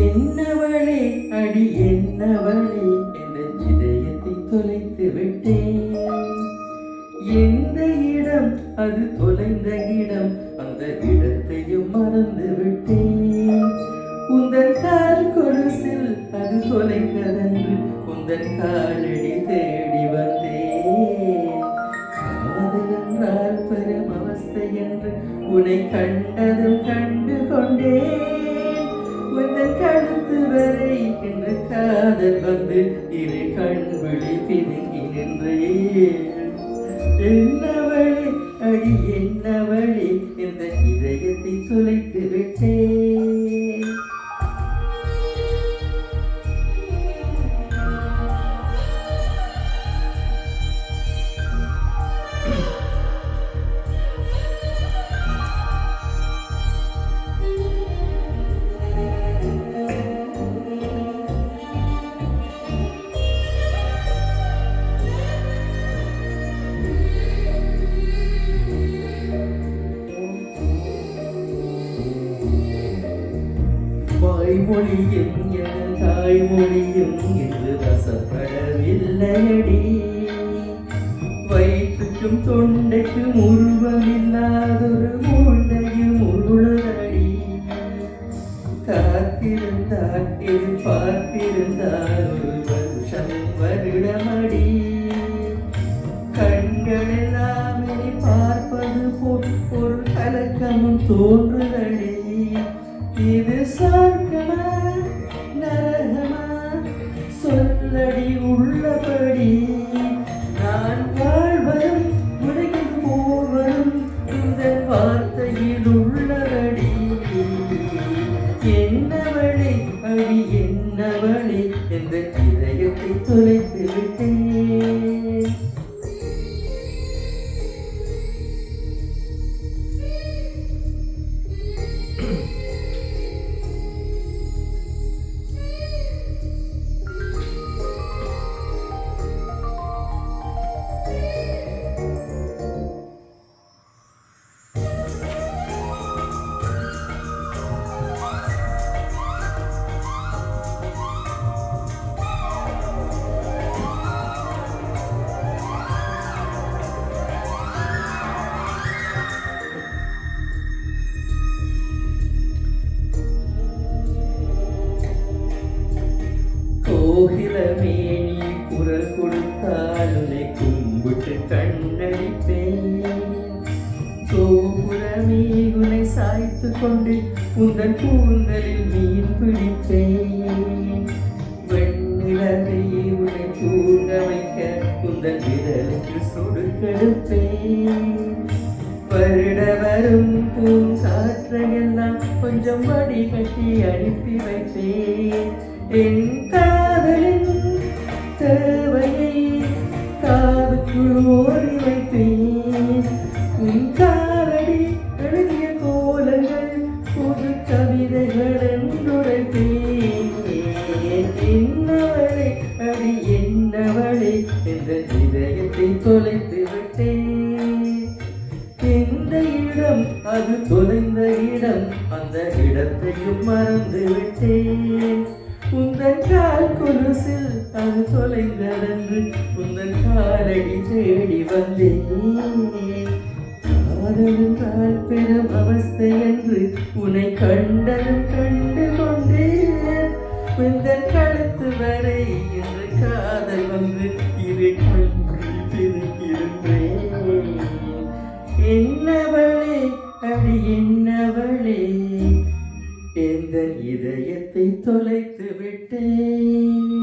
என்னவளே அடி என்னவளே என்ற இதயத்தை தொலைத்து விட்டேன். எந்த இடம் அது தொலைந்த இடம், அந்த இடத்தையும் மறந்து விட்டேன். உந்தன் கால் கொலுசில் அது தொலைந்ததென்று உந்தன் காலடி தேடி வந்தேன். காதல் என்றால் பெரும் அவஸ்தை என்று உன்னை கண்டதும் கண்டு கொண்டேன். உந்தன் கழுத்து வரை என்று காதல் வந்து இரு கண்விழி பிதுங்கி நின்றேன். என்னவளே அடி என்னவளே இந்த இதயத்தை தொலைத்து விட்டேன். வாய்மொழியும் என் தாய்மொழியும் என்று ரசப்படவில்லையடி. வயிற்றுக்கும் தொண்டைக்கும் உருவமில்லாதொரு மூளையும் உருளடி. காத்திருந்தால் எதிர்பார்த்திருந்தால் ஒரு வருஷம் வருடமடி. கண்களெல்லாம் இனி பார்ப்பது போல் ஒரு கலக்கமும் தோன்றுதடி. இது சொர்க்கமா நரகமா சொல்லடி உள்ளபடி. நான் வாழ்வதும் உலகில் போவதும் இந்த வார்த்தையில் உள்ளபடி. என்னவளே அடி என்னவளே என்ற இதயத்தை தொலைத்து விட்டேன். கோகிலமே நீ குரல் கொடுத்தால் உன்னை கும்பிட்டு கண்ணடிப்பேன். கோபுரமே உன்னை சாய்த்து கொண்டு உந்தன் கூந்தலில் மீன் பிடிப்பேன். வெண்ணிலவே உன்னை தூங்க வைக்க உந்தன் விரலுக்கு சொடுக்கெடுப்பேன். வருட வரும் பூங்காற்றையெல்லாம் கொஞ்சம் வடி கட்டி அனுப்பி வைப்பேன். என் காதலின் தேவையை காதுக்குள் ஓடி வைப்பேன். உன் காலடி எழுதிய கோலங்கள் புது கவிதைகள் என்றுரைப்பேன். என்னவளே அடி என்னவளே என்ற இதயத்தை தொலைத்து விட்டேன். எந்த இடம் அது தொலைந்த இடம், அந்த இடத்தையும் மறந்து விட்டேன். உந்தன் கால் கொலுசில் அது தொலைந்ததென்று உந்தன் காலடி தேடி வந்தேன். காதல் என்றால் பெரும் அவஸ்தை என்று உன்னை கண்டதும் கண்டு கொண்டேன். உந்தன் கழுத்து வரை என்று காதல் வந்து இரு கண்விழி பிதுங்கியிருந்தேன். என்னவளே அடி என்னவளே எந்த இதயத்தை தொலைத்து விட்டேன்.